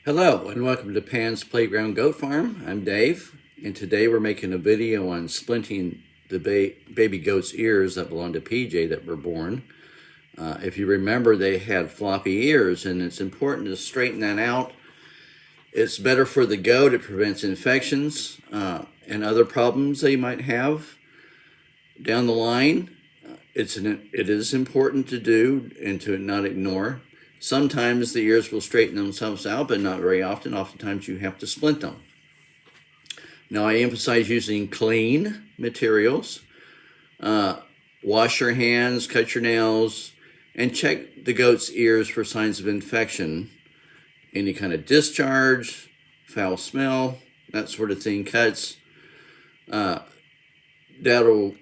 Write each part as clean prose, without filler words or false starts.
Hello and welcome to Pan's Playground Goat Farm. I'm Dave, and today we're making a video on splinting the baby goat's ears that belong to PJ that were born. If you remember, they had floppy ears, and it's important to straighten that out. It's better for the goat. It prevents infections and other problems they might have down the line. It is important to do and to not ignore. Sometimes the ears will straighten themselves out, but not very often. Oftentimes you have to splint them. Now I emphasize using clean materials. Wash your hands, cut your nails, and check the goat's ears for signs of infection. Any kind of discharge, foul smell, that sort of thing, cuts. That'll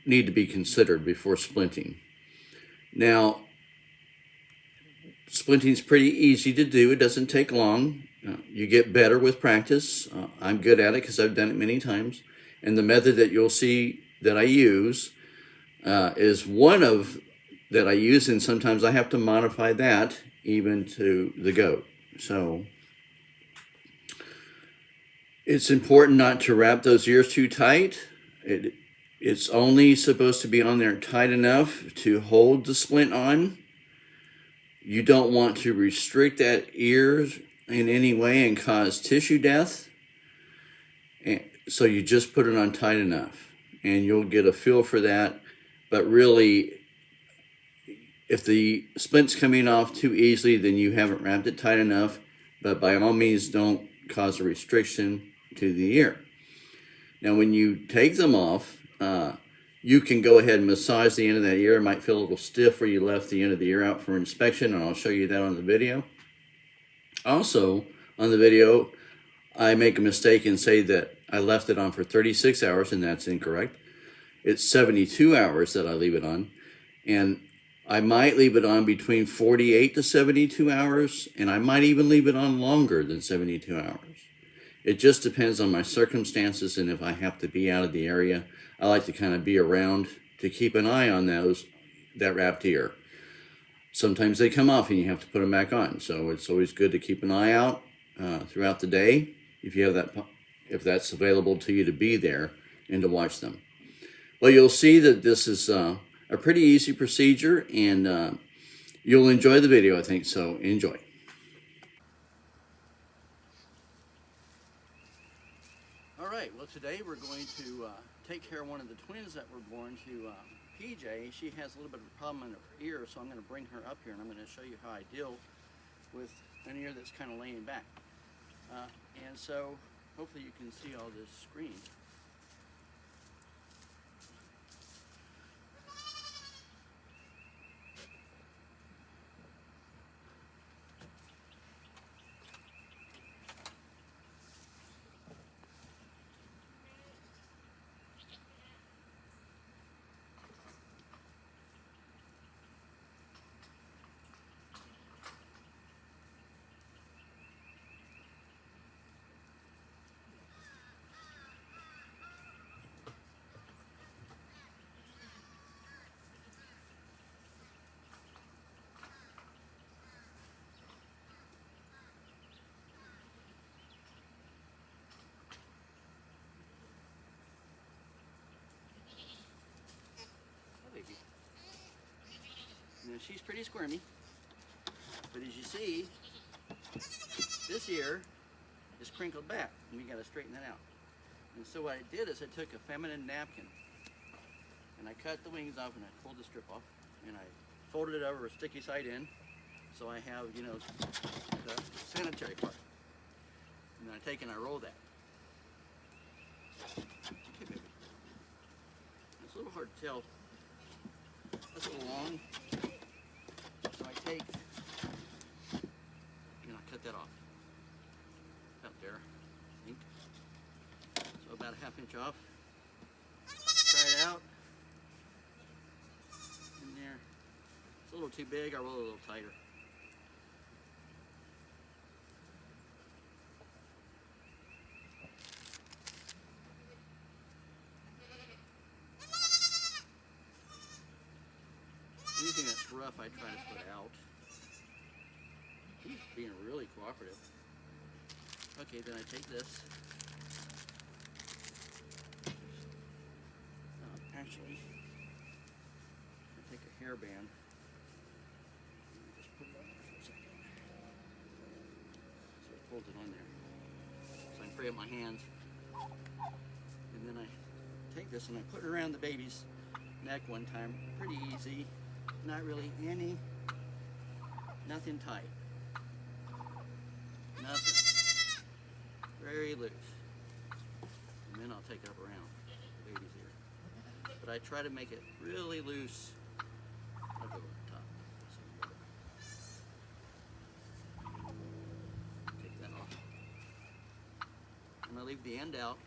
need to be considered before splinting. Now, splinting is pretty easy to do. It doesn't take long. You get better with practice. I'm good at it because I've done it many times. And the method that you'll see that I use is one of that I use, and sometimes I have to modify that even to the goat. So it's important not to wrap those ears too tight. It's only supposed to be on there tight enough to hold the splint on. You don't want to restrict that ear in any way and cause tissue death. And so you just put it on tight enough, and you'll get a feel for that. But really, if the splint's coming off too easily, then you haven't wrapped it tight enough. But by all means, don't cause a restriction to the ear. Now, when you take them off, you can go ahead and massage the end of that ear. It might feel a little stiff where you left the end of the ear out for inspection, and I'll show you that on the video. Also, on the video, I make a mistake and say that I left it on for 36 hours, and that's incorrect. It's 72 hours that I leave it on, and I might leave it on between 48 to 72 hours, and I might even leave it on longer than 72 hours. It just depends on my circumstances and if I have to be out of the area. I like to kind of be around to keep an eye on that wrapped ear. Sometimes they come off and you have to put them back on. So it's always good to keep an eye out throughout the day if that's available to you to be there and to watch them. Well, you'll see that this is a pretty easy procedure, and you'll enjoy the video, I think. So enjoy. All right, well, today we're going to take care of one of the twins that were born to PJ. She has a little bit of a problem in her ear, so I'm going to bring her up here and I'm going to show you how I deal with an ear that's kind of laying back. And so hopefully you can see all this screen. Now, she's pretty squirmy, but as you see, this ear is crinkled back, and we got to straighten that out. And so what I did is I took a feminine napkin, and I cut the wings off, and I pulled the strip off, and I folded it over a sticky side in, so I have, the sanitary part. And then I take and I roll that. Okay, baby. It's a little hard to tell. That's a little long. So I take, I cut that off. Out there, I think. So about a ½ inch off. Try it out. In there. It's a little too big, I roll it a little tighter. Anything that's rough, I try to put out. He's being really cooperative. Okay, then I take this. Actually, I take a hairband. Just put it on there for a second. So it holds it on there. So I can free up my hands. And then I take this and I put it around the baby's neck one time. Pretty easy. Not really nothing tight. Nothing. Very loose. And then I'll take it up around the baby's ear. But I try to make it really loose. I'll go over the top. Take that off. And I leave the end out.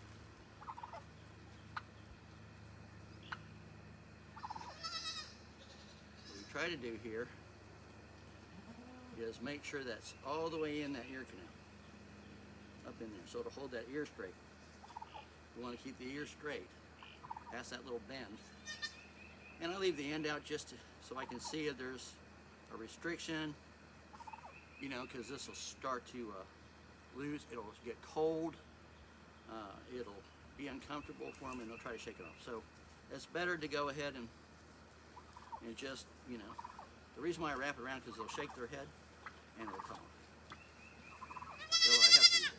What we try to do here is make sure that's all the way in that ear canal. Up in there, so it'll hold that ear straight. You want to keep the ear straight. Past that little bend. And I leave the end out just so I can see if there's a restriction, you know, because this will start to lose. It'll get cold. It'll be uncomfortable for them, and they'll try to shake it off. So it's better to go ahead and just, you know, the reason why I wrap it around is because they'll shake their head and it'll come off. So I have to do that.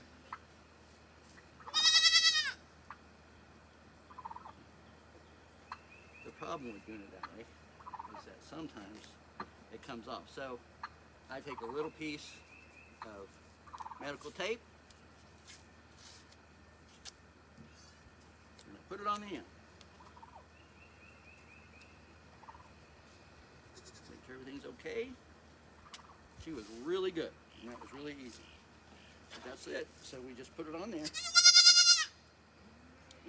The problem with doing it that way is that sometimes it comes off. So I take a little piece of medical tape and I put it on the end. Make sure everything's okay. She was really good, and that was really easy. But that's it. So we just put it on there.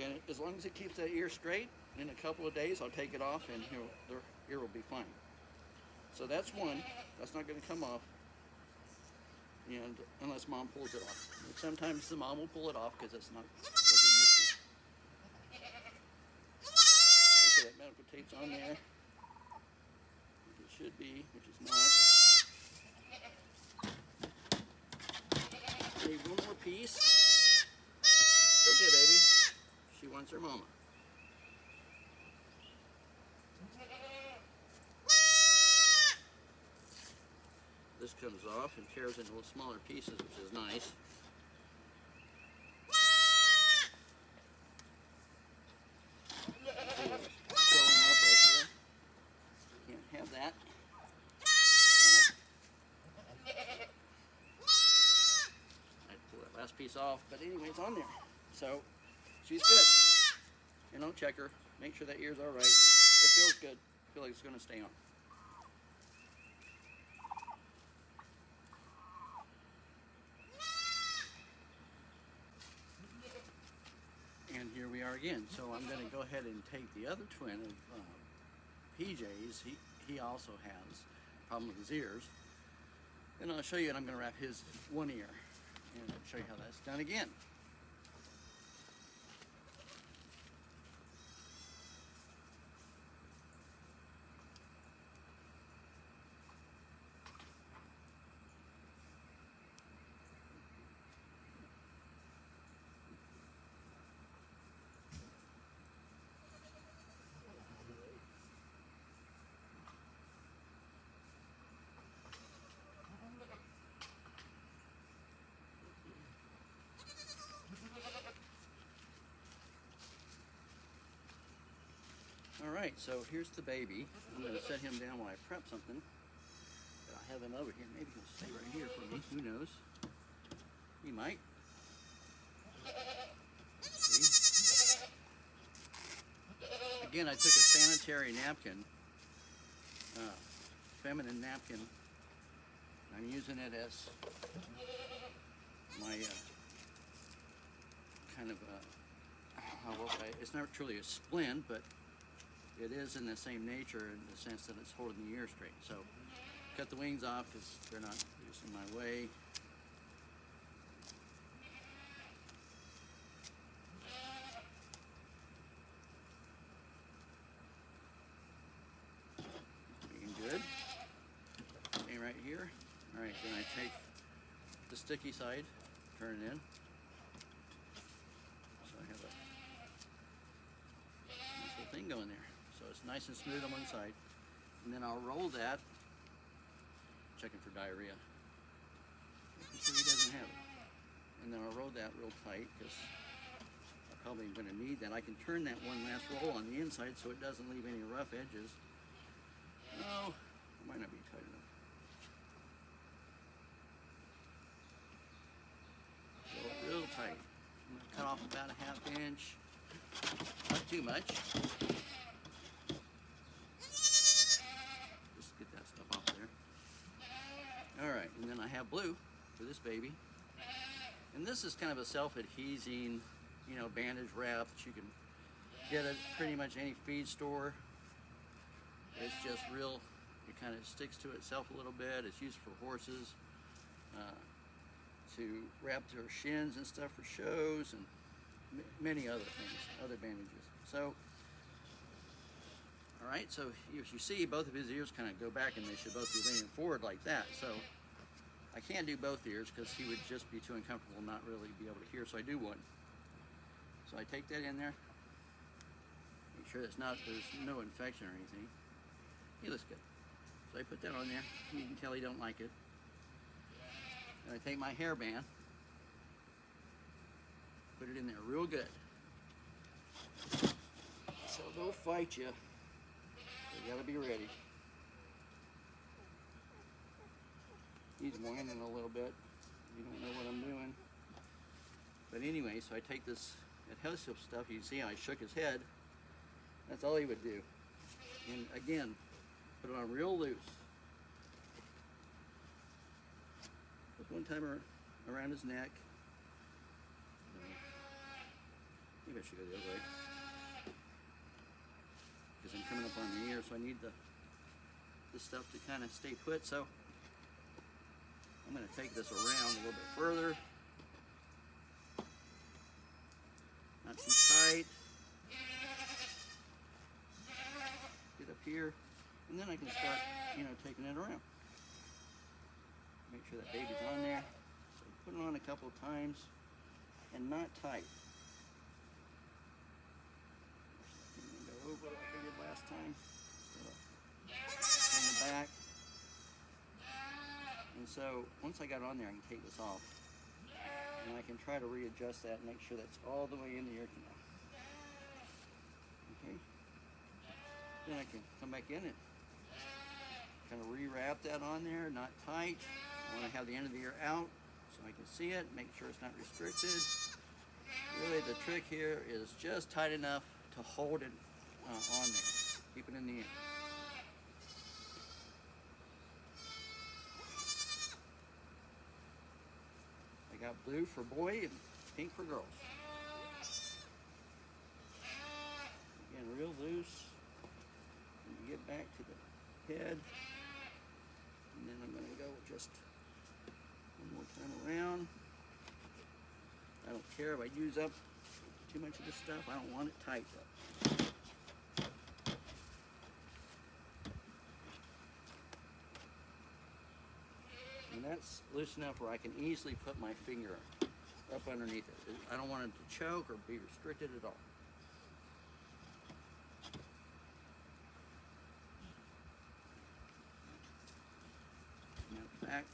And as long as it keeps that ear straight, in a couple of days I'll take it off and their ear will be fine. So that's one. That's not going to come off, and unless mom pulls it off. And sometimes the mom will pull it off because it's not what they're used to. Okay, that medical tape's on there. It should be, which is not. Need one more piece. It's okay, baby. She wants her mama. This comes off and tears into smaller pieces, which is nice. Growing up right there. Can't have that. I'd pull that last piece off, but anyway, it's on there. So she's good. You know, check her. Make sure that ear's all right. It feels good. I feel like it's going to stay on. And here we are again. So I'm going to go ahead and take the other twin of PJ's. He also has a problem with his ears. And I'll show you, and I'm going to wrap his one ear. And I'll show you how that's done again. All right, so here's the baby. I'm going to set him down while I prep something. I have him over here. Maybe he'll stay right here for me. Who knows? He might. See? Again, I took a sanitary napkin, feminine napkin. I'm using it as my kind of it's not truly a splint, but it is in the same nature in the sense that it's holding the ear straight. So cut the wings off because they're not in my way. Looking good. Okay, right here. All right, then I take the sticky side, turn it in. So I have a nice little thing going there. So it's nice and smooth on one side. And then I'll roll that, checking for diarrhea. Making sure he doesn't have it. And then I'll roll that real tight because I'm probably going to need that. I can turn that one last roll on the inside so it doesn't leave any rough edges. Oh, it might not be tight enough. Roll it real tight. I'm going to cut off about a 1/2 inch. Not too much. Just get that stuff off there. Alright, and then I have blue for this baby. And this is kind of a self-adhesing, you know, bandage wrap that you can get at pretty much any feed store. It's just real, it kind of sticks to itself a little bit. It's used for horses to wrap their shins and stuff for shows and many other things, other bandages. So, all right, so as you see, both of his ears kind of go back and they should both be leaning forward like that. So I can't do both ears because he would just be too uncomfortable and not really be able to hear, so I do one. So I take that in there, make sure there's no infection or anything. He looks good. So I put that on there. You can tell he don't like it. And I take my hairband, put it in there real good. So they'll fight you. You gotta be ready. He's whining a little bit. You don't know what I'm doing. But anyway, so I take this adhesive stuff. You can see how I shook his head. That's all he would do. And again, put it on real loose. Put one time around his neck. Maybe I should go the other way. Because I'm coming up on the ear, so I need the stuff to kind of stay put. So I'm going to take this around a little bit further. Not too tight. Get up here, and then I can start, you know, taking it around. Make sure that baby's on there. So put it on a couple of times, and not tight. Go over like I did last time. On the back. And so once I got it on there, I can take this off, and I can try to readjust that and make sure that's all the way in the ear canal. Okay. Then I can come back in and kind of rewrap that on there, not tight. I want to have the end of the ear out so I can see it, make sure it's not restricted. Really, the trick here is just tight enough to hold it on there. Keep it in the ear. I got blue for boy and pink for girls. Again, real loose. And you get back to the head. And then I'm going to go just one more time around. I don't care if I use up too much of this stuff. I don't want it tight though. And that's loose enough where I can easily put my finger up underneath it. I don't want it to choke or be restricted at all. Matter of fact,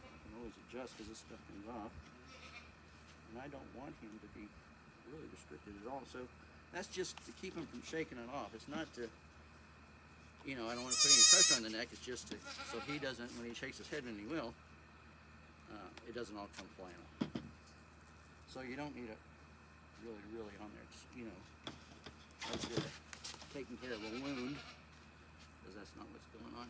I can always adjust because this stuff comes off. And I don't want him to be really restricted at all. So that's just to keep him from shaking it off. It's not to, you know, I don't want to put any pressure on the neck. It's just to, so he doesn't, when he shakes his head, and he will, it doesn't all come flying off. So you don't need it really on there. It's, you know, like you're taking care of a wound, because that's not what's going on.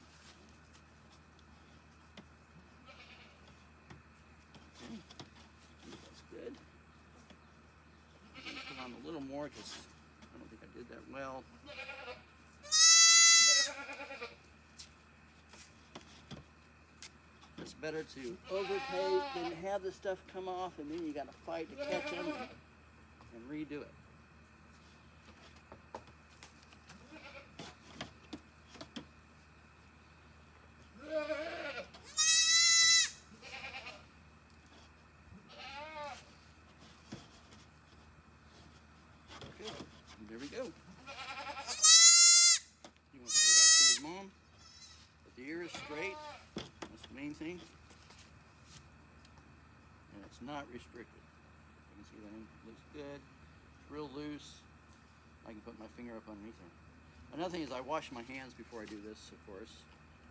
Okay, I think that's good. I'm going to put on a little more because I don't think I did that well. It's better to overtake than have the stuff come off and then you got to fight to catch them and redo it. It's not restricted. You can see that it looks good. It's real loose. I can put my finger up underneath it. Another thing is I wash my hands before I do this, of course.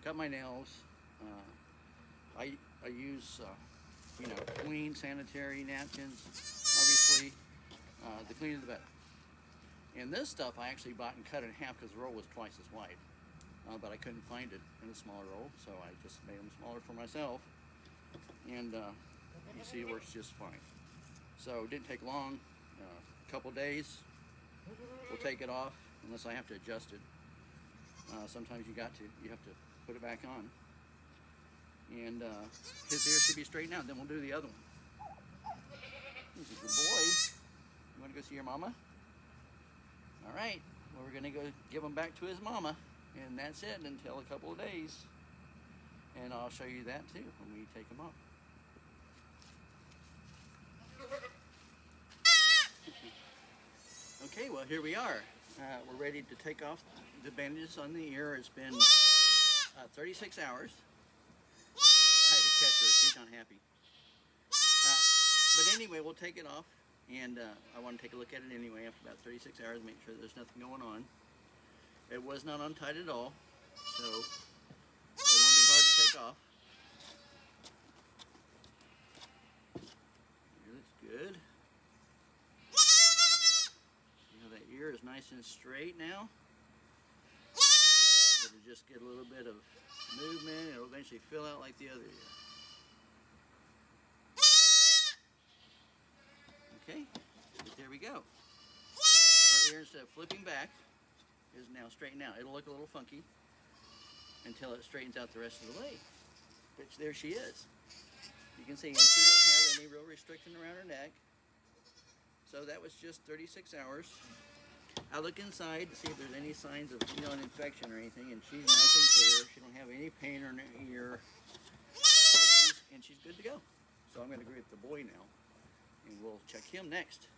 Cut my nails. I use clean sanitary napkins. Obviously, the cleaner the better. And this stuff I actually bought and cut in half because the roll was twice as wide. But I couldn't find it in a smaller roll, so I just made them smaller for myself. And you see it works just fine. So it didn't take long, a couple days. We'll take it off unless I have to adjust it. Sometimes you have to put it back on. And his ear should be straightened out. Then we'll do the other one. This is the boy. You want to go see your mama? All right. Well, we're gonna go give him back to his mama, and that's it until a couple of days. And I'll show you that too when we take him off. Okay, well here we are. We're ready to take off the bandages on the ear. It's been 36 hours. I had to catch her. She's not happy. But anyway, we'll take it off. And I want to take a look at it anyway after about 36 hours, make sure there's nothing going on. It was not untied at all, so it won't be hard to take off. It looks good. See how that ear is nice and straight now? It'll just get a little bit of movement. It'll eventually fill out like the other ear. Okay, but there we go. Our ear, instead of flipping back, is now straightened out. It'll look a little funky until it straightens out the rest of the way. But there she is. You can see, and she didn't have any real restriction around her neck. So that was just 36 hours. I look inside to see if there's any signs of an infection or anything, and she's nice and clear. She don't have any pain in her ear, and she's good to go. So I'm going to go get the boy now, and we'll check him next.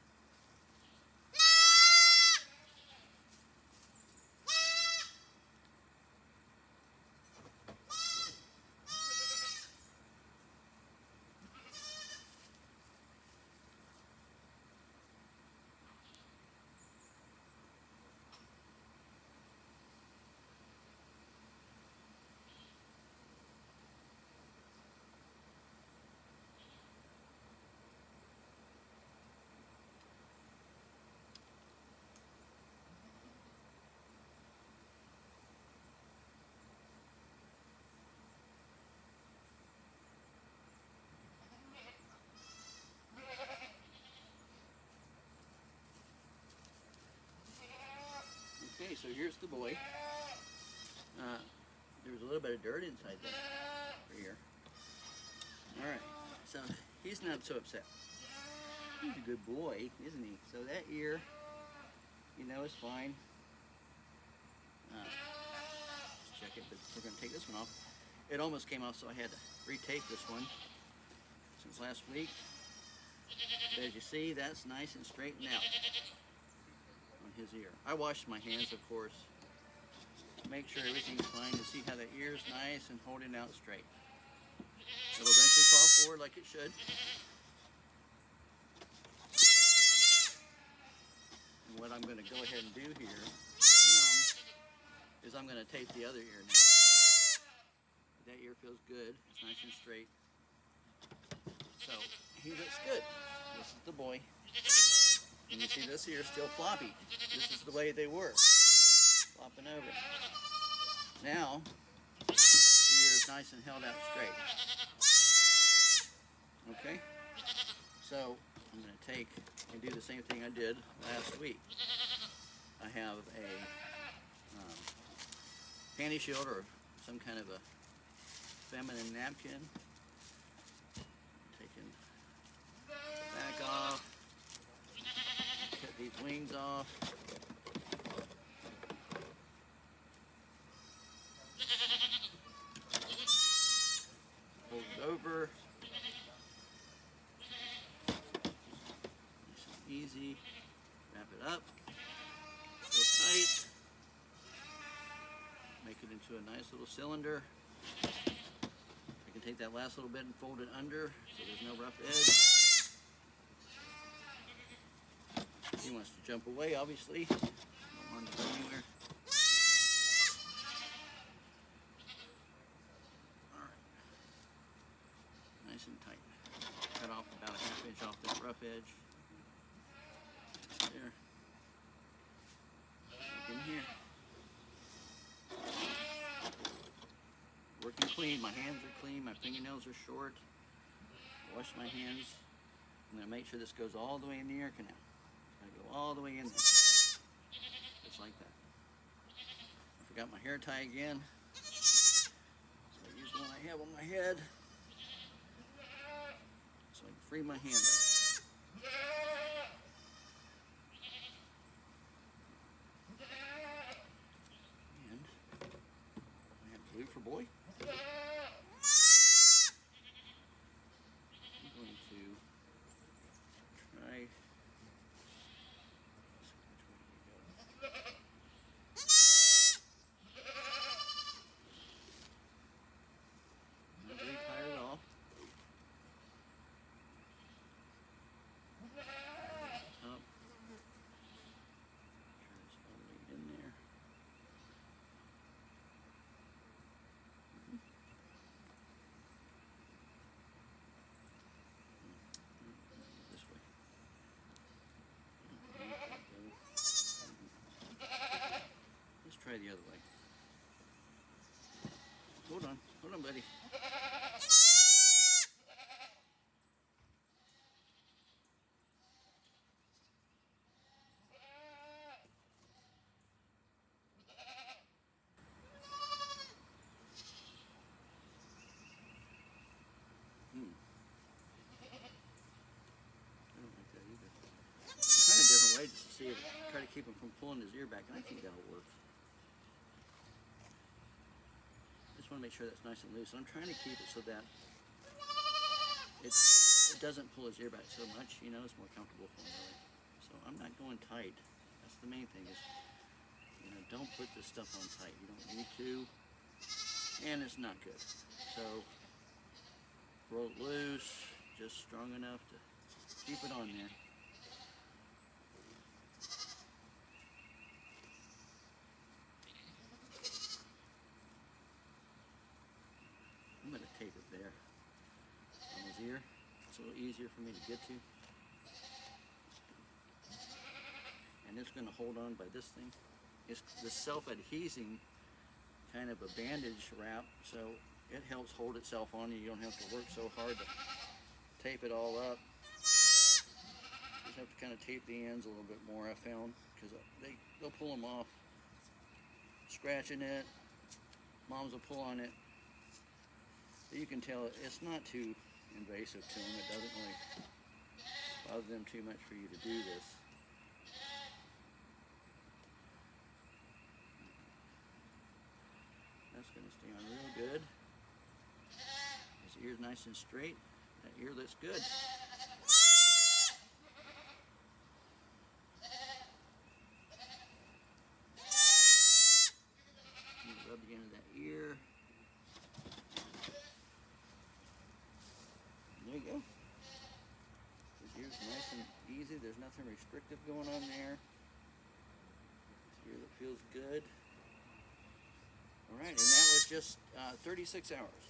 Okay, so here's the boy. There was a little bit of dirt inside there for here. Alright, so he's not so upset. He's a good boy, isn't he? So that ear, is fine. Let's check it, but we're going to take this one off. It almost came off, so I had to retape this one since last week. But as you see, that's nice and straightened out on his ear. I washed my hands, of course. Make sure everything's fine and see how the ear's nice and holding out straight. It'll eventually fall forward like it should. And what I'm going to go ahead and do here for him is I'm going to tape the other ear now. That ear feels good. It's nice and straight. So he looks good. This is the boy. And you see this ear is still floppy. This is the way they were. Flopping over. Now, the ear is nice and held out straight. Okay? So, I'm going to take and do the same thing I did last week. I have a panty shield or some kind of a feminine napkin. Taking the back off. Cut these wings off. Fold it over. Nice and easy. Wrap it up. Real tight. Make it into a nice little cylinder. I can take that last little bit and fold it under so there's no rough edge. He wants to jump away, obviously. Don't want him to go anywhere. All right. Nice and tight. Cut off about a ½ inch off that rough edge. There. Look in here. Working clean. My hands are clean. My fingernails are short. Wash my hands. I'm going to make sure this goes all the way in the ear canal. It's going to go all the way in there. Just like that. I forgot my hair tie again. So I use the one I have on my head. So I can free my hand up. And I have glue for boy. I'm going to try. Which way do we go? Not very tired at all. Up. Sure it's all the way in there. This way. Let's try the other way. Hold on, buddy. I don't like that either. I'm trying a different way just to see if try to keep him from pulling his ear back, and I think that'll work. Just want to make sure that's nice and loose. I'm trying to keep it so that it doesn't pull his ear back so much. You know, it's more comfortable for him, really. So I'm not going tight. That's the main thing is, you know, don't put this stuff on tight. You don't need to, and it's not good. So roll it loose, just strong enough to keep it on there. I'm going to tape it there on his ear. It's a little easier for me to get to. And it's going to hold on by this thing. It's the self-adhesing kind of a bandage wrap, so it helps hold itself on you. You don't have to work so hard to tape it all up. Just have to kind of tape the ends a little bit more, I found, because they'll pull them off. Scratching it, moms will pull on it. But you can tell it's not too invasive to them. It doesn't really bother them too much for you to do this. That's going to stay on real good. His ear's nice and straight. That ear looks good. Rub the end of that ear. There you go. His ear's nice and easy. There's nothing restrictive going on there. His ear that feels good. All right, and that was just 36 hours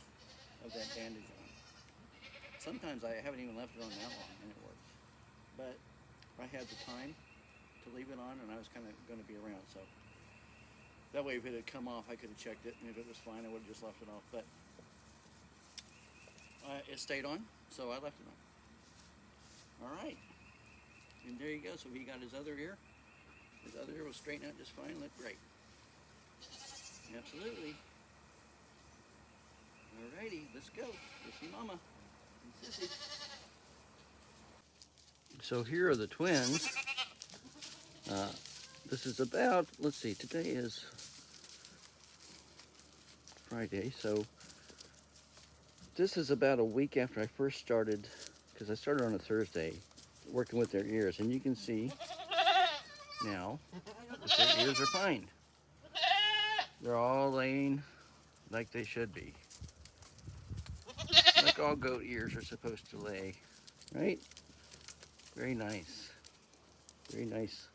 of that bandage on. Sometimes I haven't even left it on that long, and it works. But I had the time to leave it on, and I was kind of going to be around, so that way if it had come off, I could have checked it, and if it was fine, I would have just left it off. But it stayed on, so I left it on. All right, and there you go. So he got his other ear. His other ear will straighten out just fine, looked great. Absolutely. Alrighty, let's go. Let's see Mama and Sissy. So here are the twins. This is about, let's see, today is Friday, so this is about a week after I first started, because I started on a Thursday, working with their ears, and you can see now that their ears are fine. They're all laying like they should be. Like all goat ears are supposed to lay, right? Very nice. Very nice.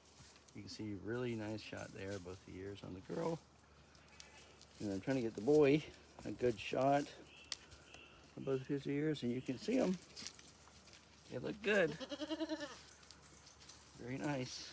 You can see really nice shot there, both the ears on the girl. And I'm trying to get the boy a good shot of both of his ears, and you can see them. They look good. Very nice.